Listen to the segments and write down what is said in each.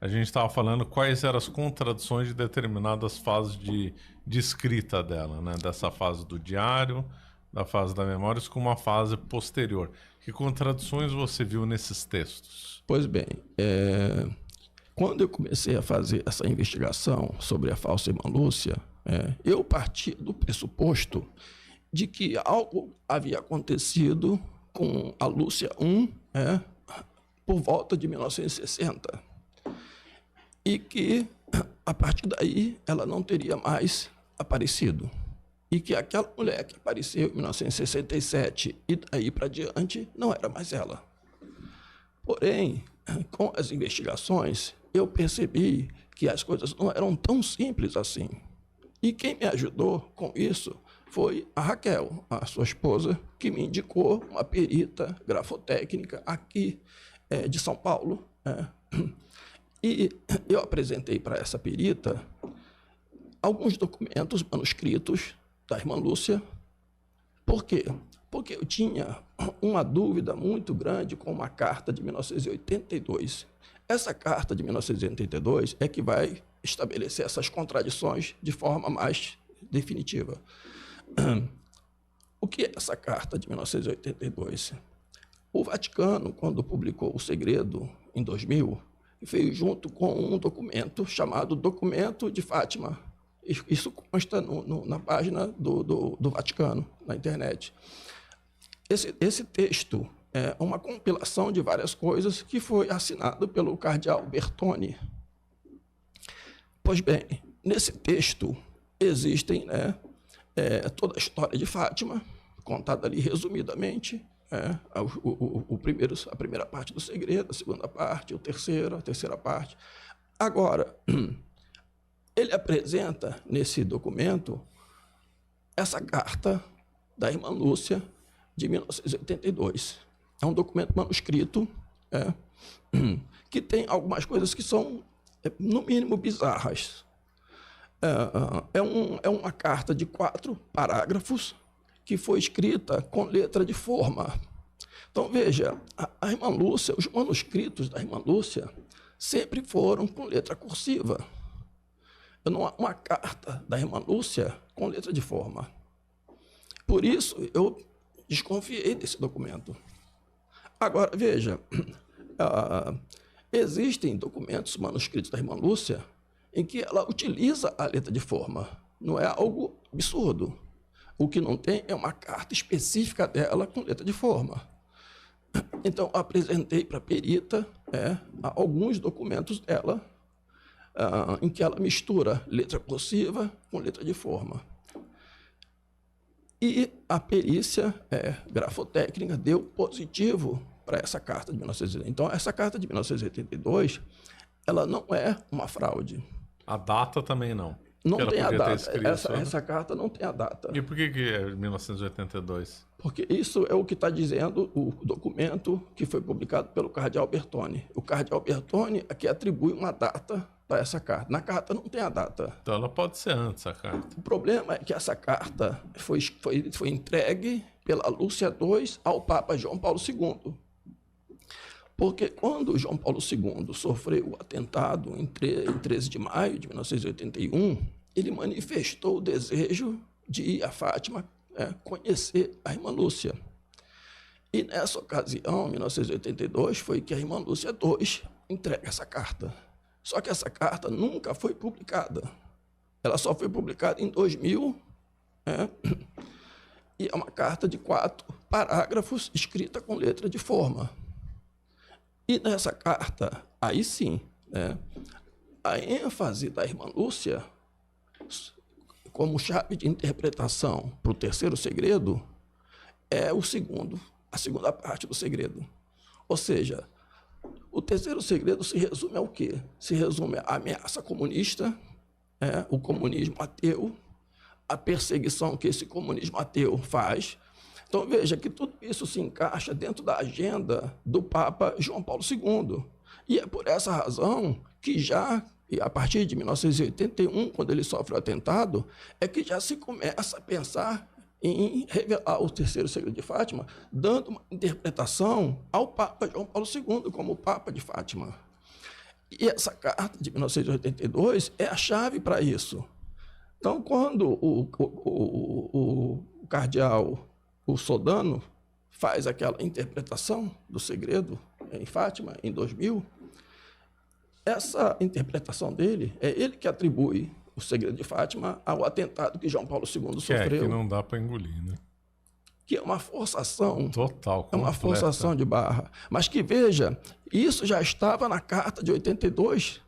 a gente estava falando quais eram as contradições de determinadas fases de escrita dela, né? Dessa fase do diário, da fase da memória, com uma fase posterior. Que contradições você viu nesses textos? Pois bem, quando eu comecei a fazer essa investigação sobre a falsa irmã Lúcia, eu parti do pressuposto de que algo havia acontecido com a Lúcia I por volta de 1960 e que, a partir daí, ela não teria mais aparecido. E que aquela mulher que apareceu em 1967 e daí para diante não era mais ela. Porém, com as investigações, eu percebi que as coisas não eram tão simples assim. E quem me ajudou com isso foi a Raquel, a sua esposa, que me indicou uma perita grafotécnica aqui de São Paulo. E eu apresentei para essa perita alguns documentos manuscritos da irmã Lúcia. Por quê? Porque eu tinha uma dúvida muito grande com uma carta de 1982. Essa carta de 1982 é que vai estabelecer essas contradições de forma mais definitiva. O que é essa carta de 1982? O Vaticano, quando publicou O Segredo, em 2000, veio junto com um documento chamado Documento de Fátima. Isso consta na página do Vaticano, na internet. Esse texto é uma compilação de várias coisas que foi assinado pelo cardeal Bertone. Pois bem, nesse texto existem toda a história de Fátima, contada ali resumidamente, a primeira parte do segredo, a segunda parte, a terceira parte. Agora, ele apresenta nesse documento essa carta da irmã Lúcia de 1982. É um documento manuscrito que tem algumas coisas que são, no mínimo, bizarras. É uma carta de 4 parágrafos que foi escrita com letra de forma. Então, veja, a irmã Lúcia, os manuscritos da irmã Lúcia sempre foram com letra cursiva. Não há uma carta da irmã Lúcia com letra de forma. Por isso, eu desconfiei desse documento. Agora, veja, existem documentos manuscritos da irmã Lúcia em que ela utiliza a letra de forma. Não é algo absurdo. O que não tem é uma carta específica dela com letra de forma. Então, apresentei para a perita alguns documentos dela em que ela mistura letra cursiva com letra de forma. E a perícia grafotécnica deu positivo para essa carta de 1982. Então, essa carta de 1982, ela não é uma fraude. A data também não. Não tem a data. Essa carta não tem a data. E por que é 1982? Porque isso é o que está dizendo o documento que foi publicado pelo cardeal Bertone. O cardeal Bertone é que atribui uma data para essa carta. Na carta não tem a data. Então ela pode ser antes, a carta. O problema é que essa carta foi entregue pela Lúcia II ao Papa João Paulo II. Porque quando João Paulo II sofreu o atentado em 13 de maio de 1981, ele manifestou o desejo de ir a Fátima conhecer a irmã Lúcia. E nessa ocasião, em 1982, foi que a irmã Lúcia II entrega essa carta. Só que essa carta nunca foi publicada. Ela só foi publicada em 2000, e é uma carta de 4 parágrafos escrita com letra de forma. E nessa carta, aí sim, a ênfase da irmã Lúcia, como chave de interpretação para o terceiro segredo, é a segunda parte do segredo. Ou seja, o terceiro segredo se resume ao quê? Se resume à ameaça comunista, o comunismo ateu, a perseguição que esse comunismo ateu faz. Então, veja que tudo isso se encaixa dentro da agenda do Papa João Paulo II. E é por essa razão que e a partir de 1981, quando ele sofre o atentado, é que já se começa a pensar em revelar o terceiro segredo de Fátima, dando uma interpretação ao Papa João Paulo II como Papa de Fátima. E essa carta de 1982 é a chave para isso. Então, quando o cardeal, o Sodano, faz aquela interpretação do segredo em Fátima, em 2000, essa interpretação dele, é ele que atribui o segredo de Fátima ao atentado que João Paulo II sofreu. Que não dá para engolir, né? Que é uma forçação. Total, completa. É uma forçação de barra. Mas que, veja, isso já estava na carta de 82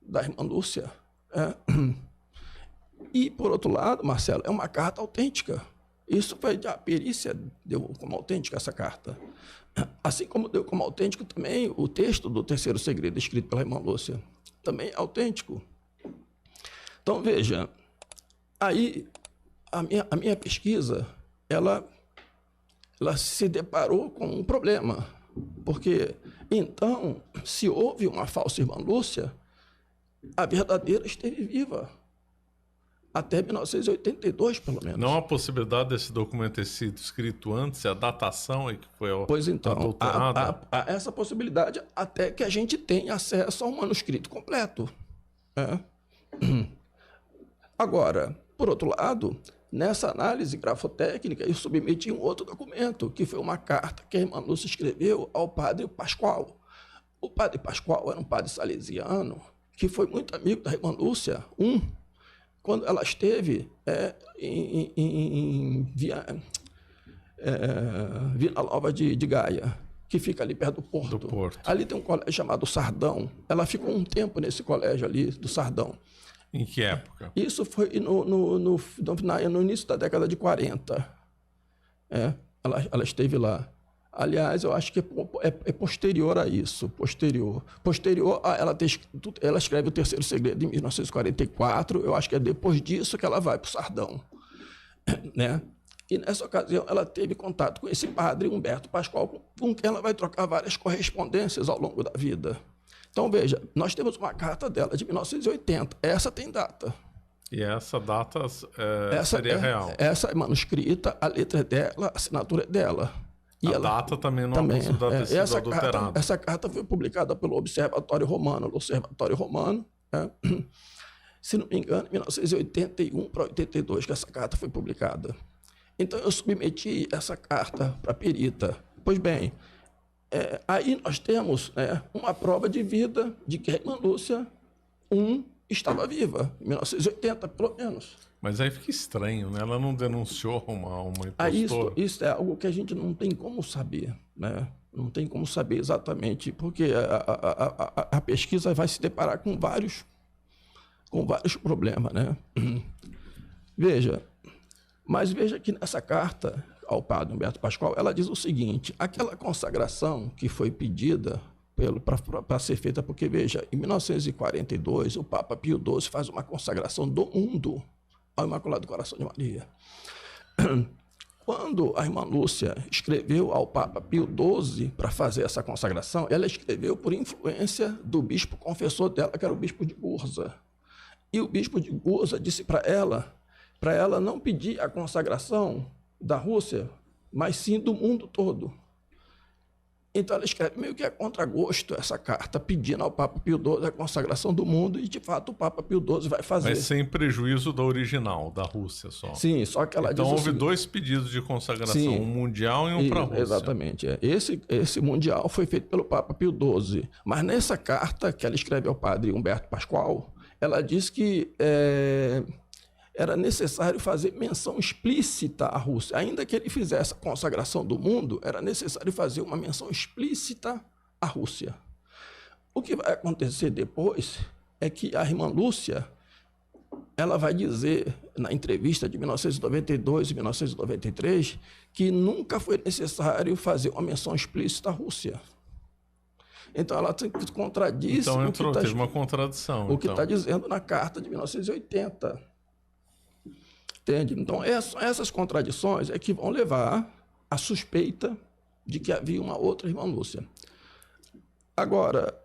da irmã Lúcia. E, por outro lado, Marcelo, é uma carta autêntica. Isso foi a perícia deu como autêntica essa carta. Assim como deu como autêntico também o texto do terceiro segredo escrito pela irmã Lúcia. Também é autêntico. Então, veja, aí a minha pesquisa, ela se deparou com um problema. Porque, então, se houve uma falsa irmã Lúcia, a verdadeira esteve viva. Até 1982, pelo menos. Não há possibilidade desse documento ter sido escrito antes, a datação aí que foi Pois então, adulterada? há essa possibilidade até que a gente tenha acesso ao manuscrito completo. Agora, por outro lado, nessa análise grafotécnica, eu submeti um outro documento, que foi uma carta que a irmã Lúcia escreveu ao padre Pascoal. O padre Pascoal era um padre salesiano que foi muito amigo da irmã Lúcia, quando ela esteve em Vila Nova de Gaia, que fica ali perto do Porto. Ali tem um colégio chamado Sardão. Ela ficou um tempo nesse colégio ali do Sardão. Em que época? Isso foi no início da década de 40. Ela esteve lá. Aliás, eu acho que é posterior a isso. Posterior a ela escreve o terceiro segredo em 1944. Eu acho que é depois disso que ela vai para o Sardão. Né? E nessa ocasião ela teve contato com esse padre Humberto Pascoal, com quem ela vai trocar várias correspondências ao longo da vida. Então, veja, nós temos uma carta dela de 1980. Essa tem data. E essa data seria real? Essa é manuscrita, a letra é dela, a assinatura é dela. E a data também não é possibilidade de ter sido adulterada. Essa carta foi publicada pelo Observatório Romano, se não me engano, em 1981 para 82, que essa carta foi publicada. Então, eu submeti essa carta para a perita. Pois bem, aí nós temos uma prova de vida de que a irmã Lúcia estava viva, em 1980, pelo menos. Mas aí fica estranho, né? Ela não denunciou uma impostora. Isso é algo que a gente não tem como saber, né? Não tem como saber exatamente, porque a pesquisa vai se deparar com vários problemas, né? Veja que nessa carta ao padre Humberto Pascoal, ela diz o seguinte: aquela consagração que foi pedida para ser feita, porque, veja, em 1942, o Papa Pio XII faz uma consagração do mundo ao Imaculado Coração de Maria. Quando a irmã Lúcia escreveu ao Papa Pio XII para fazer essa consagração, ela escreveu por influência do bispo confessor dela, que era o bispo de Bursa. E o bispo de Bursa disse para ela não pedir a consagração da Rússia, mas sim do mundo todo. Então ela escreve meio que a contragosto essa carta, pedindo ao Papa Pio XII a consagração do mundo, e de fato o Papa Pio XII vai fazer. Mas sem prejuízo da original, da Rússia só. Sim, só que ela então diz houve dois pedidos de consagração, sim, um mundial e um para a Rússia. Exatamente. Esse mundial foi feito pelo Papa Pio XII, mas nessa carta que ela escreve ao padre Humberto Pascoal, ela diz que era necessário fazer menção explícita à Rússia. Ainda que ele fizesse a consagração do mundo, era necessário fazer uma menção explícita à Rússia. O que vai acontecer depois é que a irmã Lúcia, ela vai dizer, na entrevista de 1992 e 1993, que nunca foi necessário fazer uma menção explícita à Rússia. Então, ela contradiz teve uma contradição. O que está dizendo na carta de 1980. Entende? Então, essas contradições é que vão levar à suspeita de que havia uma outra irmã Lúcia. Agora,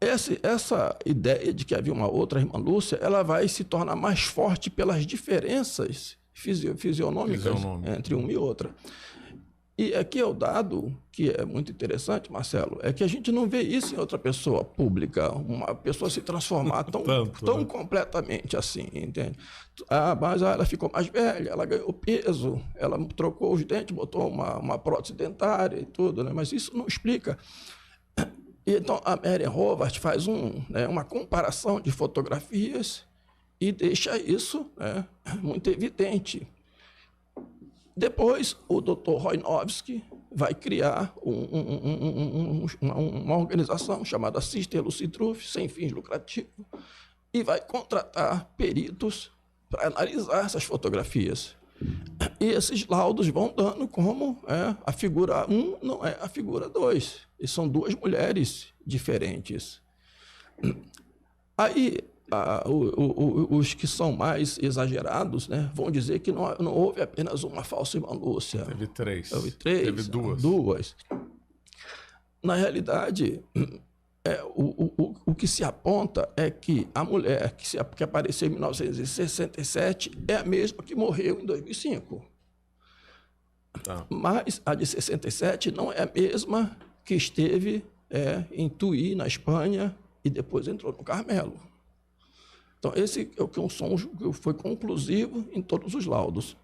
essa ideia de que havia uma outra irmã Lúcia, ela vai se tornar mais forte pelas diferenças fisionômicas entre uma e outra. E aqui é o dado que é muito interessante, Marcelo, é que a gente não vê isso em outra pessoa pública, uma pessoa se transformar tão completamente assim, entende? Mas ela ficou mais velha, ela ganhou peso, ela trocou os dentes, botou uma prótese dentária e tudo, né? Mas isso não explica. Então, a Mary Howard faz uma comparação de fotografias e deixa isso, né, muito evidente. Depois, o Dr. Roinovski vai criar uma organização chamada Sister Lucy Truth, sem fins lucrativos, e vai contratar peritos para analisar essas fotografias. E esses laudos vão dando como a figura 1 não é a figura 2. E são duas mulheres diferentes. Aí, os que são mais exagerados, né, vão dizer que não houve apenas uma falsa irmã Lúcia. Teve três. Teve duas. Na realidade, o que se aponta é que a mulher que apareceu em 1967 é a mesma que morreu em 2005. Tá. Mas a de 67 não é a mesma que esteve em Tui, na Espanha, e depois entrou no Carmelo. Então, esse é o que foi conclusivo em todos os laudos.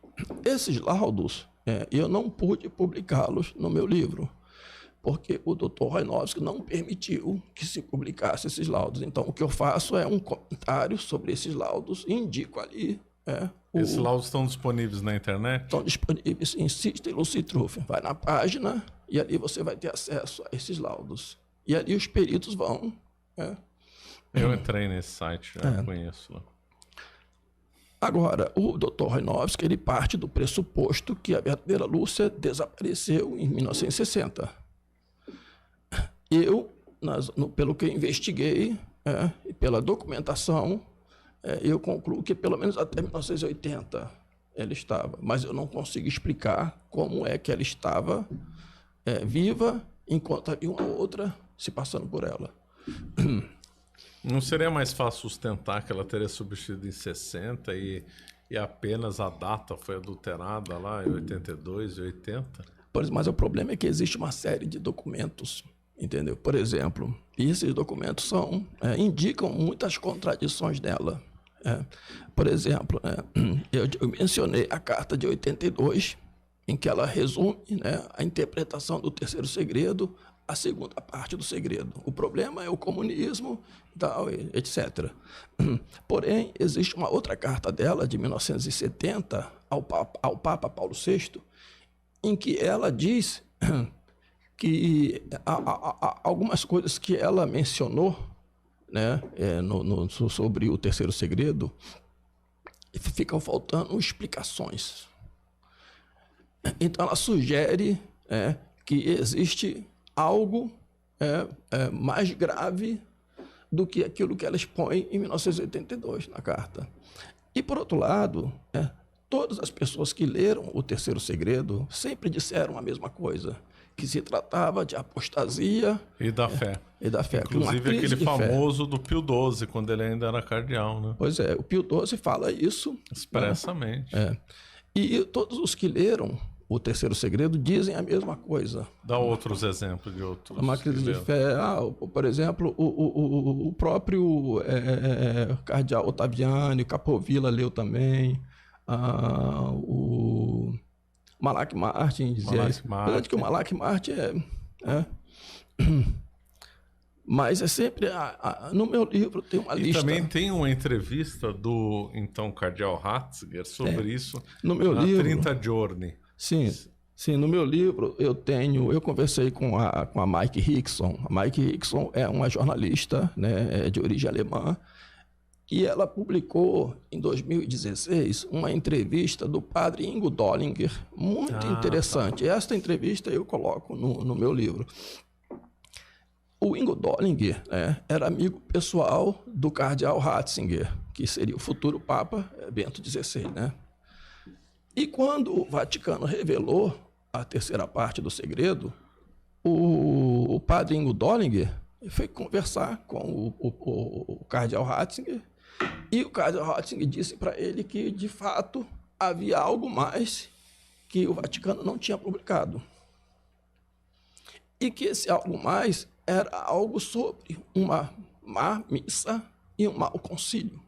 Esses laudos, eu não pude publicá-los no meu livro, porque o Dr. Roinovski não permitiu que se publicasse esses laudos. Então, o que eu faço é um comentário sobre esses laudos e indico ali. Esses laudos estão disponíveis na internet? Estão disponíveis em Sister Lucy Truth. Vai na página e ali você vai ter acesso a esses laudos. E ali os peritos vão... Eu entrei nesse site, já conheço. Agora, o Dr. Roinovski, ele parte do pressuposto que a verdadeira Lúcia desapareceu em 1960. Eu, pelo que eu investiguei e pela documentação, eu concluo que pelo menos até 1980 ela estava. Mas eu não consigo explicar como é que ela estava viva enquanto havia uma outra se passando por ela. Não seria mais fácil sustentar que ela teria substituído em 60 e apenas a data foi adulterada lá em 82 e 80? Mas o problema é que existe uma série de documentos, entendeu? Por exemplo, esses documentos indicam muitas contradições dela. Por exemplo, eu mencionei a carta de 82, em que ela resume a interpretação do terceiro segredo, a segunda parte do segredo. O problema é o comunismo, tal, etc. Porém, existe uma outra carta dela, de 1970, ao Papa Paulo VI, em que ela diz que algumas coisas que ela mencionou, né, sobre o terceiro segredo, ficam faltando explicações. Então, ela sugere que existe algo mais grave do que aquilo que ela expõe em 1982 na carta. E, por outro lado, todas as pessoas que leram o terceiro segredo sempre disseram a mesma coisa, que se tratava de apostasia e da fé. E da fé. Inclusive aquele famoso do Pio XII, quando ele ainda era cardeal, né? Pois é, o Pio XII fala isso expressamente. E todos os que leram o terceiro segredo dizem a mesma coisa. Dá outros exemplos de outros. Uma crise de fé. Por exemplo, o próprio cardeal Ottaviani, Capovilla leu também. O Malak Martin dizia isso. Apesar de que o Malak Martin mas é sempre... no meu livro tem uma lista... E também tem uma entrevista do, então, cardeal Ratzinger sobre isso no meu livro, 30 Giorni. Sim, no meu livro eu conversei com a Mike Hickson. A Mike Hickson é uma jornalista, né, de origem alemã, e ela publicou em 2016 uma entrevista do padre Ingo Dollinger, muito interessante. Tá. Esta entrevista eu coloco no meu livro. O Ingo Dollinger era amigo pessoal do cardeal Ratzinger, que seria o futuro Papa Bento XVI, né? E quando o Vaticano revelou a terceira parte do segredo, o padre Ingo Dollinger foi conversar com o cardeal Ratzinger, e o cardeal Ratzinger disse para ele que, de fato, havia algo mais que o Vaticano não tinha publicado. e que esse algo mais era algo sobre uma má missa e um mau concílio.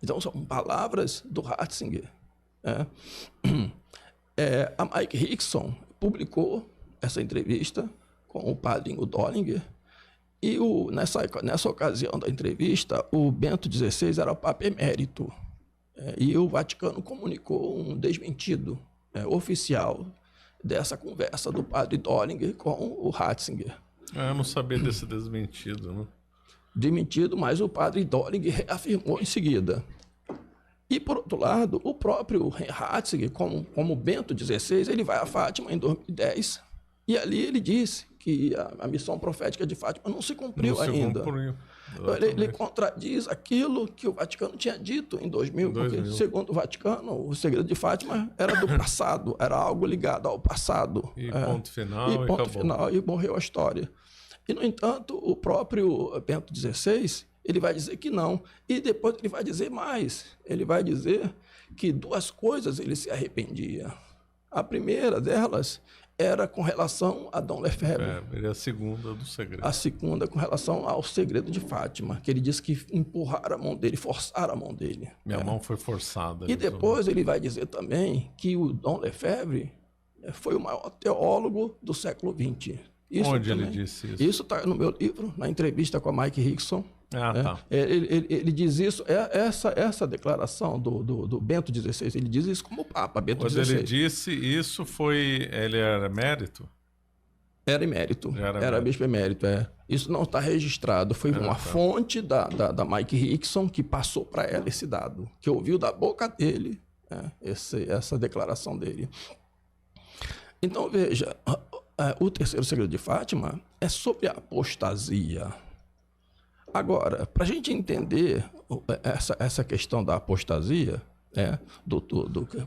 Então, são palavras do Ratzinger. A Mike Hickson publicou essa entrevista com o padre Ingo Dollinger, e nessa ocasião da entrevista, o Bento XVI era o Papa Emérito, e o Vaticano comunicou um desmentido oficial dessa conversa do padre Dollinger com o Ratzinger. Eu não sabia desse desmentido, né? Desmentido, mas o padre Dollinger reafirmou em seguida. E, por outro lado, o próprio Ratzinger, como Bento XVI, ele vai a Fátima em 2010, e ali ele disse que a missão profética de Fátima não se cumpriu ainda. Ele contradiz aquilo que o Vaticano tinha dito em 2000, porque, segundo o Vaticano, o segredo de Fátima era do passado, era algo ligado ao passado. E ponto final, e ponto final, e morreu a história. E, no entanto, o próprio Bento XVI, ele vai dizer que não. E depois ele vai dizer mais. Ele vai dizer que duas coisas ele se arrependia. A primeira delas era com relação a Dom Lefebvre. Ele é a segunda do segredo. A segunda com relação ao segredo de Fátima, que ele disse que empurraram a mão dele, forçaram a mão dele. Minha mão foi forçada. E depois ele vai dizer também que o Dom Lefebvre foi o maior teólogo do século XX. Onde também, ele disse isso? Isso está no meu livro, na entrevista com a Mike Hickson. Tá. Ele diz isso, essa declaração do Bento XVI, ele diz isso como Papa Bento XVI. Quando ele disse isso, ele era emérito? Era emérito, era bispo emérito, Isso não está registrado, foi uma fonte da Mike Hickson que passou para ela esse dado, que ouviu da boca dele essa declaração dele. Então, veja, o terceiro segredo de Fátima é sobre a apostasia. Agora, para a gente entender essa questão da apostasia,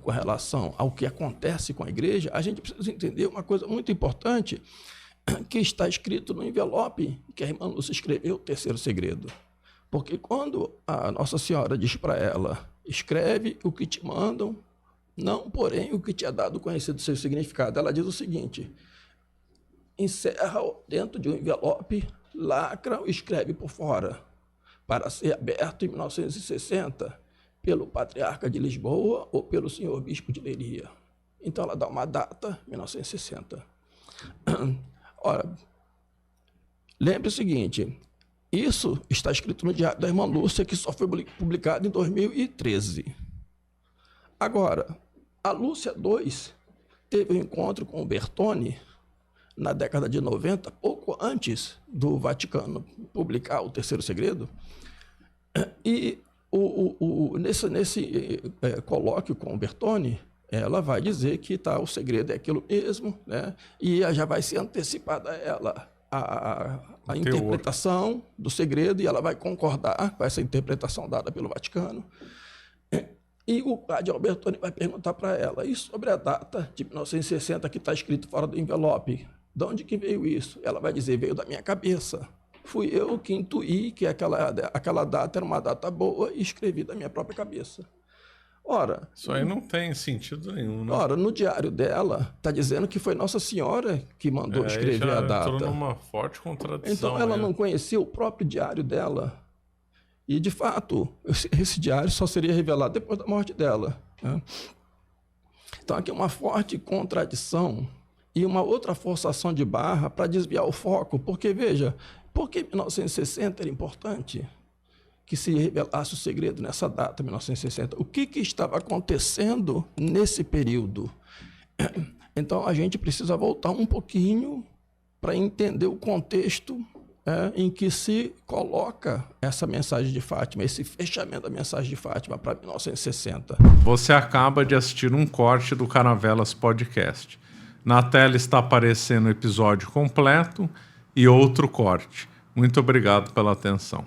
com relação ao que acontece com a igreja, a gente precisa entender uma coisa muito importante que está escrito no envelope que a irmã Lúcia escreveu, o terceiro segredo. Porque quando a Nossa Senhora diz para ela, escreve o que te mandam, não, porém, o que te é dado conhecido seu significado, ela diz o seguinte: encerra dentro de um envelope, lacra ou escreve por fora, para ser aberto em 1960 pelo Patriarca de Lisboa ou pelo Senhor Bispo de Leiria. Então ela dá uma data, 1960. Ora, lembre o seguinte, isso está escrito no Diário da Irmã Lúcia, que só foi publicado em 2013. Agora, a Lúcia II teve um encontro com o Bertone na década de 90, pouco antes do Vaticano publicar o terceiro segredo, e nesse colóquio com o Bertone, ela vai dizer que o segredo é aquilo mesmo, né? E já vai ser antecipada a ela a interpretação do segredo, e ela vai concordar com essa interpretação dada pelo Vaticano. E o padre Albertoni vai perguntar para ela, e sobre a data de 1960 que está escrito fora do envelope, de onde que veio isso? Ela vai dizer, veio da minha cabeça. Fui eu que intuí que aquela data era uma data boa e escrevi da minha própria cabeça. Ora, isso aí não tem sentido nenhum, né? Ora, no diário dela, está dizendo que foi Nossa Senhora que mandou escrever a data. Entrou numa forte contradição. Então, ela não conhecia o próprio diário dela. E, de fato, esse diário só seria revelado depois da morte dela, né? Então, aqui é uma forte contradição e uma outra forçação de barra para desviar o foco. Porque, veja, por que 1960 era importante que se revelasse o segredo nessa data, 1960? O que estava acontecendo nesse período? Então, a gente precisa voltar um pouquinho para entender o contexto em que se coloca essa mensagem de Fátima, esse fechamento da mensagem de Fátima para 1960. Você acaba de assistir um corte do Caravelas Podcast. Na tela está aparecendo o episódio completo e outro corte. Muito obrigado pela atenção.